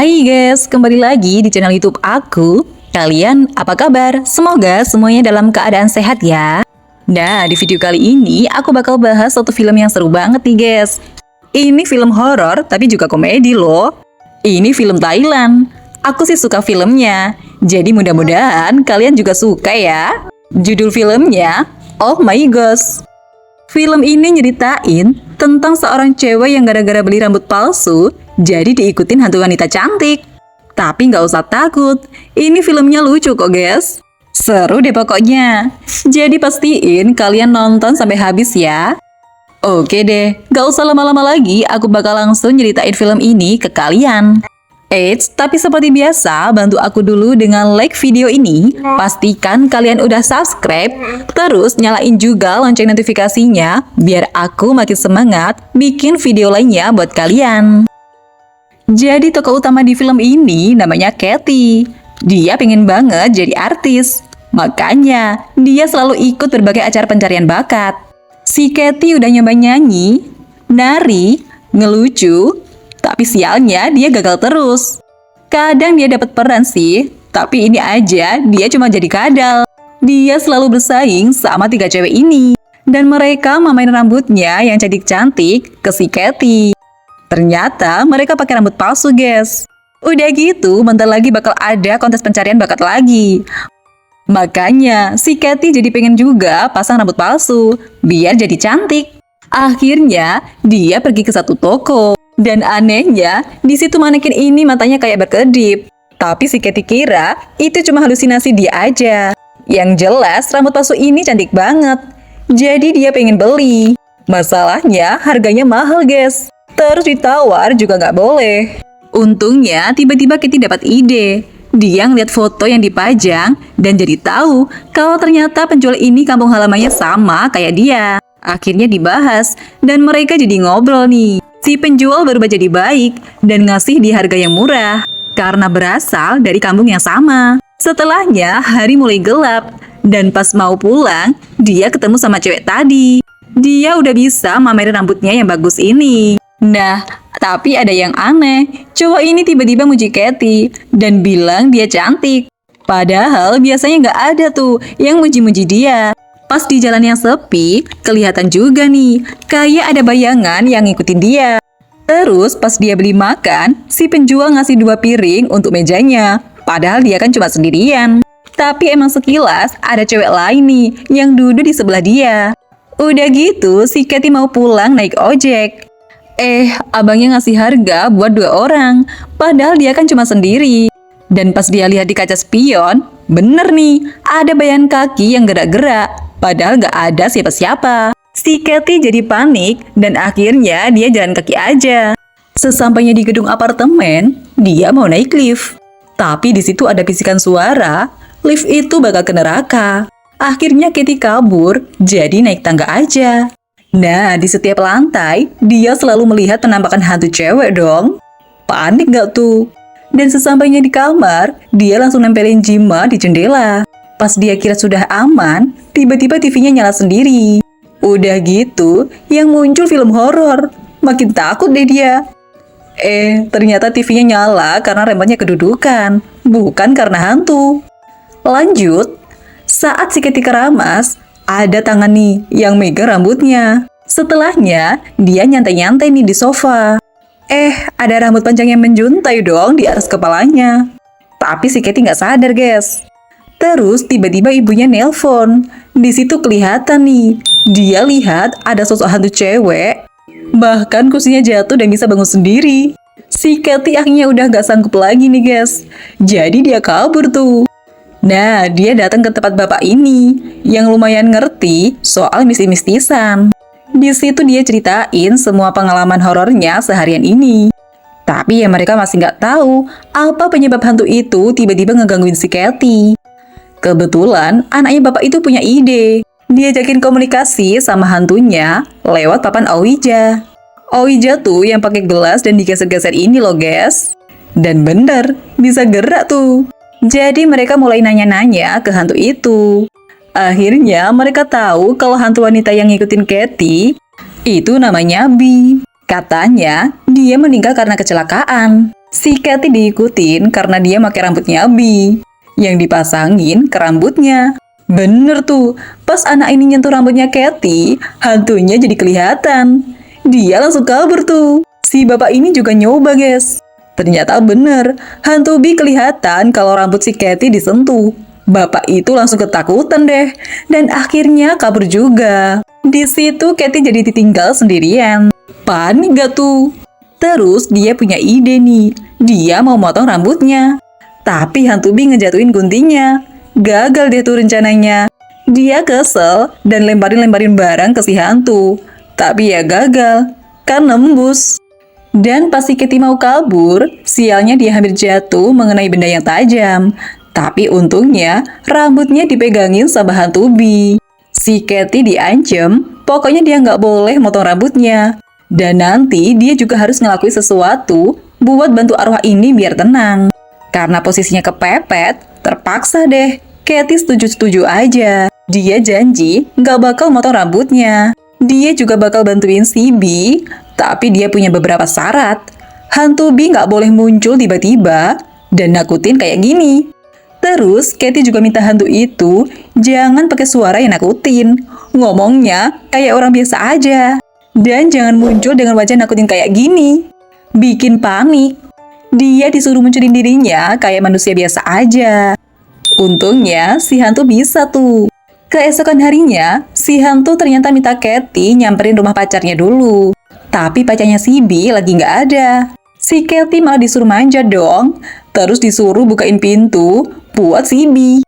Hai guys, kembali lagi di channel YouTube aku. Kalian apa kabar? Semoga semuanya dalam keadaan sehat ya. Nah, di video kali ini aku bakal bahas satu film yang seru banget nih guys. Ini film horor tapi juga komedi loh. Ini film Thailand. Aku sih suka filmnya. Jadi mudah-mudahan kalian juga suka ya. Judul filmnya Oh My Gosh. Film ini nyeritain tentang seorang cewek yang gara-gara beli rambut palsu, jadi diikutin hantu wanita cantik. Tapi nggak usah takut, ini filmnya lucu kok guys. Seru deh pokoknya. Jadi pastiin kalian nonton sampai habis ya. Oke deh, nggak usah lama-lama lagi, aku bakal langsung nyeritain film ini ke kalian. Eits, tapi seperti biasa, bantu aku dulu dengan like video ini. Pastikan kalian udah subscribe, terus nyalain juga lonceng notifikasinya, biar aku makin semangat bikin video lainnya buat kalian. Jadi tokoh utama di film ini namanya Katy. Dia pengen banget jadi artis. Makanya, dia selalu ikut berbagai acara pencarian bakat. Si Katy udah nyoba nyanyi, nari, ngelucu, tapi sialnya dia gagal terus. Kadang dia dapat peran sih, tapi ini aja dia cuma jadi kadal. Dia selalu bersaing sama 3 cewek ini. Dan mereka memain rambutnya yang cantik-cantik ke si Katy. Ternyata mereka pakai rambut palsu guys. Udah gitu, bentar lagi bakal ada kontes pencarian bakat lagi. Makanya si Katy jadi pengen juga pasang rambut palsu, biar jadi cantik. Akhirnya dia pergi ke satu toko. Dan anehnya, di situ manekin ini matanya kayak berkedip. Tapi si Katy kira itu cuma halusinasi dia aja. Yang jelas rambut palsu ini cantik banget. Jadi dia pengen beli. Masalahnya harganya mahal guys. Terus ditawar juga nggak boleh. Untungnya tiba-tiba Katy dapat ide. Dia ngeliat foto yang dipajang dan jadi tahu kalau ternyata penjual ini kampung halamannya sama kayak dia. Akhirnya dibahas dan mereka jadi ngobrol nih. Si penjual berubah jadi baik dan ngasih di harga yang murah karena berasal dari kampung yang sama. Setelahnya hari mulai gelap dan pas mau pulang dia ketemu sama cewek tadi. Dia udah bisa mamerin rambutnya yang bagus ini. Nah, tapi ada yang aneh. Cowok ini tiba-tiba muji Katy dan bilang dia cantik. Padahal biasanya nggak ada tuh yang muji-muji dia. Pas di jalan yang sepi, kelihatan juga nih, kayak ada bayangan yang ngikutin dia. Terus pas dia beli makan, si penjual ngasih 2 piring untuk mejanya. Padahal dia kan cuma sendirian. Tapi emang sekilas ada cewek lain nih yang duduk di sebelah dia. Udah gitu, si Katy mau pulang naik ojek. Abangnya ngasih harga buat 2 orang. Padahal dia kan cuma sendiri. Dan pas dia lihat di kaca spion, bener nih, ada bayangan kaki yang gerak-gerak. Padahal nggak ada siapa-siapa. Si Katy jadi panik dan akhirnya dia jalan kaki aja. Sesampainya di gedung apartemen, dia mau naik lift. Tapi di situ ada bisikan suara, lift itu bakal ke neraka. Akhirnya Katy kabur, jadi naik tangga aja. Nah, di setiap lantai, dia selalu melihat penampakan hantu cewek dong. Panik nggak tuh? Dan sesampainya di kamar, dia langsung nempelin jima di jendela. Pas dia kira sudah aman, tiba-tiba TV-nya nyala sendiri. Udah gitu, yang muncul film horor. Makin takut deh dia. Ternyata TV-nya nyala karena remote-nya kedudukan, bukan karena hantu. Lanjut, saat si Katy keramas, ada tangan nih yang megang rambutnya. Setelahnya, dia nyantai-nyantai nih di sofa. Ada rambut panjang yang menjuntai dong di atas kepalanya. Tapi si Katy nggak sadar guys. Terus tiba-tiba ibunya nelpon. Di situ kelihatan nih, dia lihat ada sosok hantu cewek. Bahkan kursinya jatuh dan bisa bangun sendiri. Si Katy akhirnya udah gak sanggup lagi nih guys. Jadi dia kabur tuh. Nah, dia datang ke tempat bapak ini yang lumayan ngerti soal mistis-mistisan. Di situ dia ceritain semua pengalaman horornya seharian ini. Tapi ya mereka masih nggak tahu apa penyebab hantu itu tiba-tiba ngegangguin si Katy. Kebetulan anaknya bapak itu punya ide. Dia ajakin komunikasi sama hantunya lewat papan Ouija. Ouija tuh yang pakai gelas dan digeser-geser ini loh guys. Dan bener, bisa gerak tuh. Jadi mereka mulai nanya-nanya ke hantu itu. Akhirnya mereka tahu kalau hantu wanita yang ngikutin Katy itu namanya Bi. Katanya dia meninggal karena kecelakaan. Si Katy diikutin karena dia pakai rambutnya Bi, yang dipasangin ke rambutnya. Bener tuh, pas anak ini nyentuh rambutnya Katy, hantunya jadi kelihatan. Dia langsung kabur tuh. Si bapak ini juga nyoba, guys. Ternyata bener, hantu Bi kelihatan kalau rambut si Katy disentuh. Bapak itu langsung ketakutan deh, dan akhirnya kabur juga. Di situ Katy jadi ditinggal sendirian. Panik gak tuh? Terus dia punya ide nih, dia mau motong rambutnya. Tapi hantu Bi ngejatuhin guntingnya. Gagal deh tuh rencananya. Dia kesel dan lemparin barang ke si hantu. Tapi ya gagal, kan nembus. Dan pas si Katy mau kabur, sialnya dia hampir jatuh mengenai benda yang tajam. Tapi untungnya, rambutnya dipegangin sama hantu Bi. Si Katy diancam, pokoknya dia nggak boleh motong rambutnya. Dan nanti dia juga harus ngelakuin sesuatu buat bantu arwah ini biar tenang. Karena posisinya kepepet, terpaksa deh Katy setuju-setuju aja. Dia janji nggak bakal motong rambutnya. Dia juga bakal bantuin si Bi, tapi dia punya beberapa syarat. Hantu Bi nggak boleh muncul tiba-tiba dan nakutin kayak gini. Terus Katy juga minta hantu itu jangan pakai suara yang nakutin. Ngomongnya kayak orang biasa aja. Dan jangan muncul dengan wajah nakutin kayak gini. Bikin panik. Dia disuruh munculin dirinya kayak manusia biasa aja. Untungnya si hantu bisa tuh. Keesokan harinya, si hantu ternyata minta Katy nyamperin rumah pacarnya dulu. Tapi pacarnya si Bi lagi nggak ada. Si Katy malah disuruh manja dong. Terus disuruh bukain pintu buat si Bi.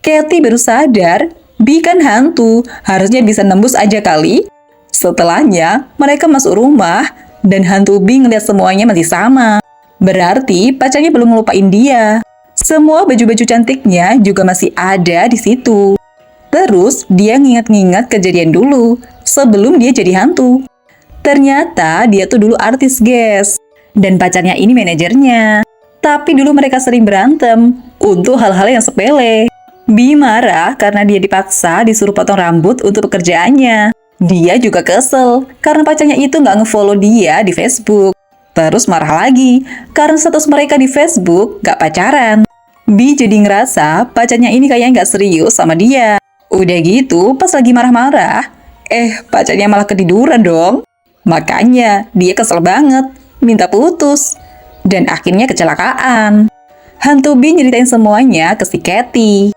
Katy baru sadar, Bi kan hantu, harusnya bisa nembus aja kali. Setelahnya, mereka masuk rumah dan hantu Bi ngeliat semuanya masih sama. Berarti pacarnya belum ngelupain dia. Semua baju-baju cantiknya juga masih ada di situ. Terus dia ngingat-ngingat kejadian dulu sebelum dia jadi hantu. Ternyata dia tuh dulu artis, guys. Dan pacarnya ini manajernya. Tapi dulu mereka sering berantem untuk hal-hal yang sepele. Bi marah karena dia dipaksa disuruh potong rambut untuk pekerjaannya. Dia juga kesel karena pacarnya itu nggak ngefollow dia di Facebook. Terus marah lagi karena status mereka di Facebook nggak pacaran. Bi jadi ngerasa pacarnya ini kayaknya nggak serius sama dia. Udah gitu, pas lagi marah-marah, pacarnya malah ketiduran dong. Makanya dia kesel banget, minta putus. Dan akhirnya kecelakaan. Hantu Bi nyeritain semuanya ke si Katy.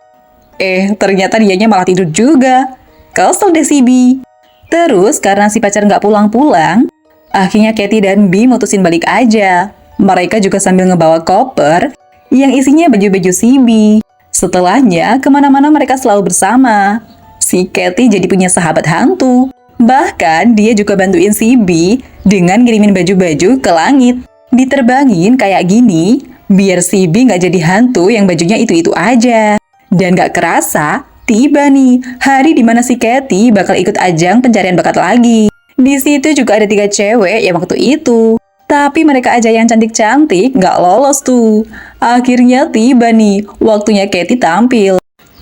Ternyata dianya malah tidur juga. Kesel deh si Bi. Terus karena si pacar nggak pulang-pulang, akhirnya Katy dan Bi mutusin balik aja. Mereka juga sambil ngebawa koper yang isinya baju-baju si Bi. Setelahnya, kemana-mana mereka selalu bersama. Si Katy jadi punya sahabat hantu. Bahkan dia juga bantuin si Bi dengan ngirimin baju-baju ke langit. Diterbangin kayak gini, biar si Bi nggak jadi hantu yang bajunya itu-itu aja. Dan nggak kerasa, tiba nih hari dimana si Katy bakal ikut ajang pencarian bakat lagi. Di situ juga ada 3 cewek yang waktu itu. Tapi mereka aja yang cantik-cantik nggak lolos tuh. Akhirnya tiba nih waktunya Katy tampil.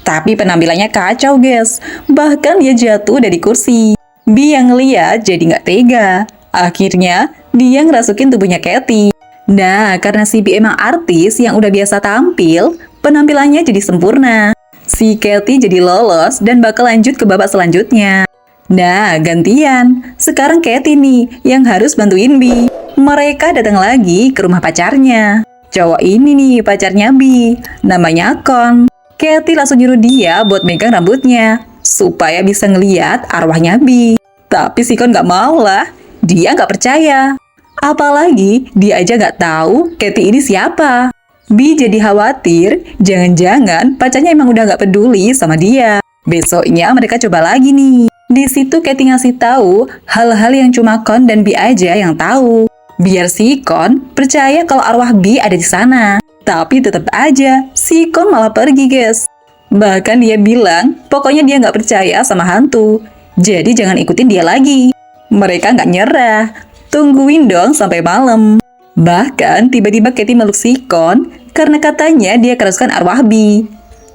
Tapi penampilannya kacau, guys. Bahkan dia jatuh dari kursi. Bi yang ngeliat jadi nggak tega. Akhirnya dia ngerasukin tubuhnya Katy. Nah, karena si Bi emang artis yang udah biasa tampil, penampilannya jadi sempurna. Si Katy jadi lolos dan bakal lanjut ke babak selanjutnya. Nah, gantian. Sekarang Katy nih yang harus bantuin Bi. Mereka datang lagi ke rumah pacarnya. Cowok ini nih pacarnya Bi, namanya Kon. Katy langsung nyuruh dia buat megang rambutnya, supaya bisa ngeliat arwahnya Bi. Tapi si Kon nggak mau lah, dia nggak percaya. Apalagi dia aja nggak tahu Katy ini siapa. Bi jadi khawatir, jangan-jangan pacarnya emang udah nggak peduli sama dia. Besoknya mereka coba lagi nih. Di situ Katy ngasih tahu hal-hal yang cuma Kon dan Bi aja yang tahu. Biar si Kon percaya kalau arwah Bi ada di sana. Tapi tetap aja, si Kon malah pergi, guys. Bahkan dia bilang, pokoknya dia nggak percaya sama hantu. Jadi jangan ikutin dia lagi. Mereka nggak nyerah. Tungguin dong sampai malam. Bahkan tiba-tiba Katy meluk si Kon karena katanya dia kerasukan arwah Bi.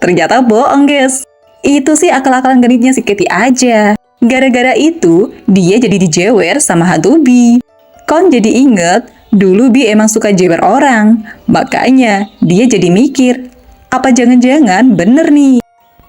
Ternyata bohong, guys. Itu sih akal-akalan genitnya si Katy aja. Gara-gara itu, dia jadi dijewer sama hantu Bi. Kon jadi inget Dulu Bi emang suka jeber orang, makanya dia jadi mikir, apa jangan-jangan bener nih?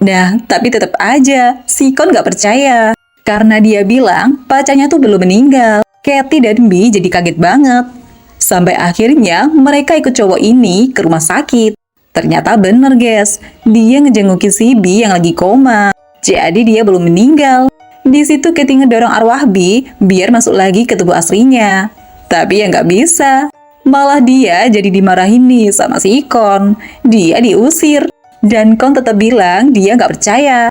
Nah, tapi tetap aja, si Kon gak percaya. Karena dia bilang pacarnya tuh belum meninggal. Katie dan Bi jadi kaget banget. Sampai akhirnya mereka ikut cowok ini ke rumah sakit. Ternyata bener guys, dia ngejengukin si Bi yang lagi koma. Jadi dia belum meninggal. Di situ Katie ngedorong arwah Bi biar masuk lagi ke tubuh aslinya. Tapi ya nggak bisa. Malah dia jadi dimarahin nih sama si Kon. Dia diusir. Dan Kon tetap bilang dia nggak percaya.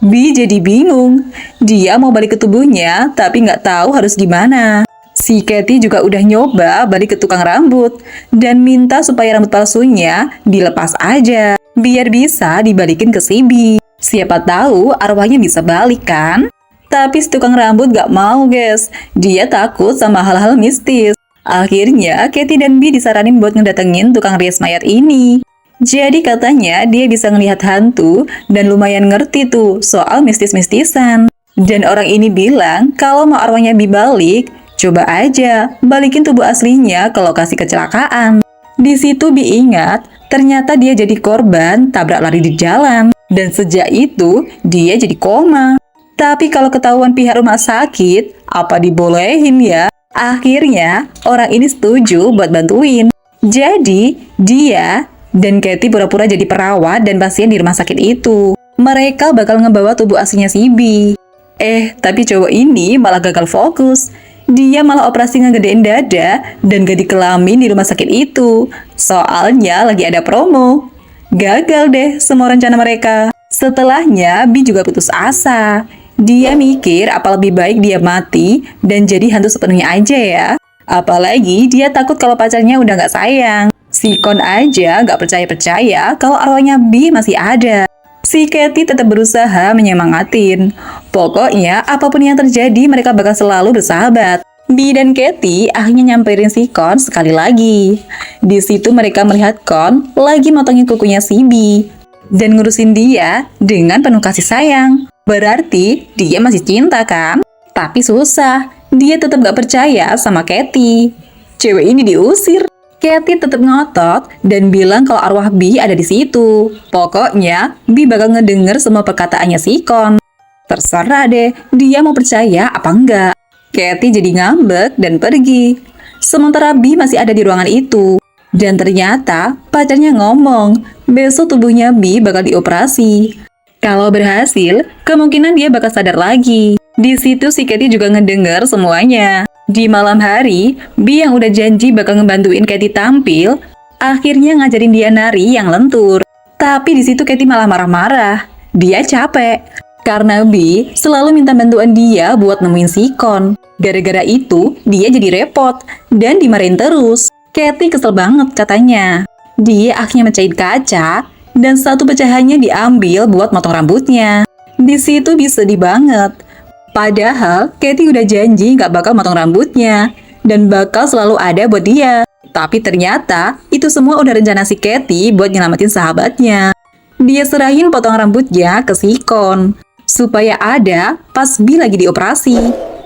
Bi jadi bingung. Dia mau balik ke tubuhnya, tapi nggak tahu harus gimana. Si Katie juga udah nyoba balik ke tukang rambut dan minta supaya rambut palsunya dilepas aja, biar bisa dibalikin ke si Bi. Siapa tahu arwahnya bisa balik kan? Tapi si tukang rambut gak mau guys, dia takut sama hal-hal mistis. Akhirnya Katie dan Bi disaranin buat ngedatengin tukang rias mayat ini. Jadi katanya dia bisa ngelihat hantu dan lumayan ngerti tuh soal mistis-mistisan. Dan orang ini bilang kalau mau arwahnya Bi balik, coba aja balikin tubuh aslinya ke lokasi kecelakaan. Di situ Bi ingat, ternyata dia jadi korban tabrak lari di jalan. Dan sejak itu, dia jadi koma. Tapi kalau ketahuan pihak rumah sakit, apa dibolehin ya? Akhirnya, orang ini setuju buat bantuin. Jadi, dia dan Katie pura-pura jadi perawat dan pasien di rumah sakit itu. Mereka bakal ngebawa tubuh aslinya si Bi. Tapi cowok ini malah gagal fokus. Dia malah operasi ngegedein dada dan gadi kelamin di rumah sakit itu. Soalnya lagi ada promo. Gagal deh semua rencana mereka. Setelahnya, Bi juga putus asa. Dia mikir apa lebih baik dia mati dan jadi hantu sepenuhnya aja ya. Apalagi dia takut kalau pacarnya udah gak sayang. Si Kon aja gak percaya-percaya kalau arwahnya Bi masih ada. Si Katie tetap berusaha menyemangatin. Pokoknya apapun yang terjadi mereka bakal selalu bersahabat. Bi dan Katie akhirnya nyamperin si Kon sekali lagi. Di situ mereka melihat Kon lagi motongin kukunya si Bi dan ngurusin dia dengan penuh kasih sayang. Berarti dia masih cinta kan? Tapi susah, dia tetap gak percaya sama Katie. Cewek ini diusir. Katie tetap ngotot dan bilang kalau arwah Bi ada di situ. Pokoknya, Bi bakal ngedenger semua perkataannya si Kon. Terserah deh, dia mau percaya apa enggak. Katie jadi ngambek dan pergi. Sementara Bi masih ada di ruangan itu. Dan ternyata pacarnya ngomong, besok tubuhnya Bi bakal dioperasi. Kalau berhasil, kemungkinan dia bakal sadar lagi. Di situ si Katie juga ngedenger semuanya. Di malam hari, Bi yang udah janji bakal ngebantuin Katie tampil, akhirnya ngajarin dia nari yang lentur. Tapi di situ Katie malah marah-marah. Dia capek. Karena Bi selalu minta bantuan dia buat nemuin si Kon. Gara-gara itu, dia jadi repot dan dimarahin terus. Katie kesel banget katanya. Dia akhirnya mecahin kaca dan satu pecahannya diambil buat motong rambutnya. Di situ Bi sedih banget. Padahal Katie udah janji gak bakal motong rambutnya dan bakal selalu ada buat dia. Tapi ternyata itu semua udah rencana si Katie buat nyelamatin sahabatnya. Dia serahin potong rambutnya ke si Kon supaya ada pas Bi lagi dioperasi.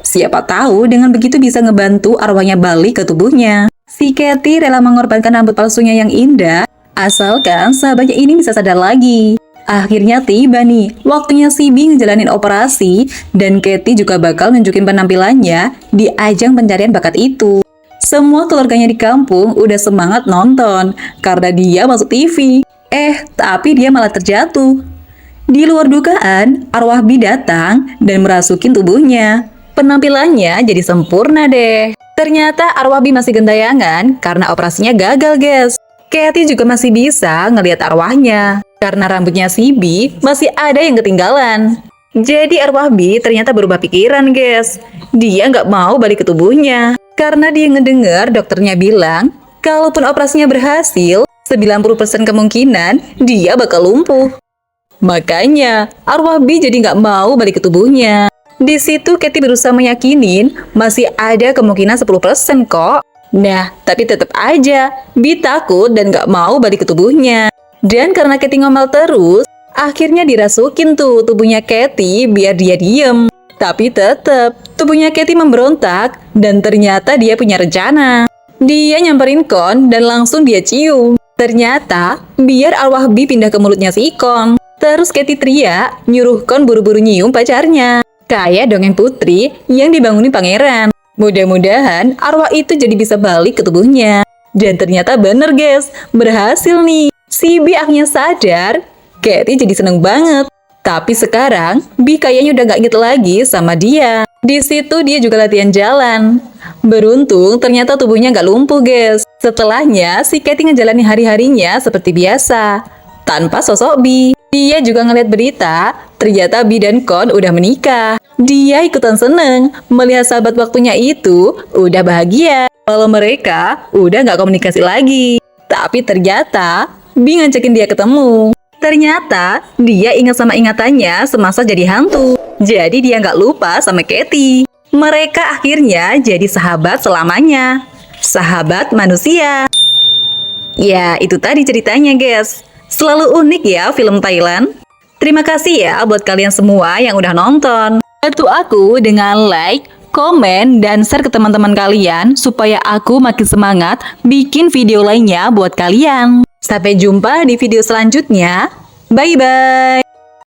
Siapa tahu dengan begitu bisa ngebantu arwahnya balik ke tubuhnya. Si Katie rela mengorbankan rambut palsunya yang indah asalkan sahabatnya ini bisa sadar lagi. Akhirnya tiba nih, waktunya si Bi ngejalanin operasi dan Katie juga bakal nunjukin penampilannya di ajang pencarian bakat itu. Semua keluarganya di kampung udah semangat nonton karena dia masuk TV. Tapi dia malah terjatuh. Di luar dugaan, arwah Bi datang dan merasukin tubuhnya. Penampilannya jadi sempurna deh. Ternyata arwah Bi masih gentayangan karena operasinya gagal guys. Katie juga masih bisa ngelihat arwahnya. Karena rambutnya si Bi masih ada yang ketinggalan. Jadi arwah Bi ternyata berubah pikiran guys. Dia nggak mau balik ke tubuhnya. Karena dia ngedenger dokternya bilang, kalaupun operasinya berhasil, 90% kemungkinan dia bakal lumpuh. Makanya arwah Bi jadi nggak mau balik ke tubuhnya. Di situ Katie berusaha meyakinin masih ada kemungkinan 10% kok. Nah, tapi tetap aja Bi takut dan nggak mau balik ke tubuhnya. Dan karena Katie ngomel terus, akhirnya dirasukin tuh tubuhnya Katie biar dia diem. Tapi tetep, tubuhnya Katie memberontak dan ternyata dia punya rencana. Dia nyamperin Kon dan langsung dia cium. Ternyata, biar arwah Bi pindah ke mulutnya si Kon. Terus Katie teriak, nyuruh Kon buru-buru nyium pacarnya. Kayak dongeng putri yang dibangunin pangeran. Mudah-mudahan arwah itu jadi bisa balik ke tubuhnya. Dan ternyata bener guys, berhasil nih. Si Bi akhirnya sadar, Katie jadi seneng banget. Tapi sekarang, Bi kayaknya udah gak inget lagi sama dia. Di situ dia juga latihan jalan. Beruntung ternyata tubuhnya gak lumpuh guys. Setelahnya, si Katie ngejalani hari-harinya seperti biasa. Tanpa sosok Bi. Dia juga ngeliat berita, ternyata Bi dan Kon udah menikah. Dia ikutan seneng, melihat sahabat waktunya itu udah bahagia. Kalau mereka udah gak komunikasi lagi. Tapi ternyata, Bi ngajakin dia ketemu. Ternyata, dia ingat sama ingatannya semasa jadi hantu. Jadi dia nggak lupa sama Katie. Mereka akhirnya jadi sahabat selamanya. Sahabat manusia. Ya, itu tadi ceritanya guys. Selalu unik ya film Thailand. Terima kasih ya buat kalian semua yang udah nonton. Bantu aku dengan like, komen, dan share ke teman-teman kalian supaya aku makin semangat bikin video lainnya buat kalian. Sampai jumpa di video selanjutnya. Bye-bye.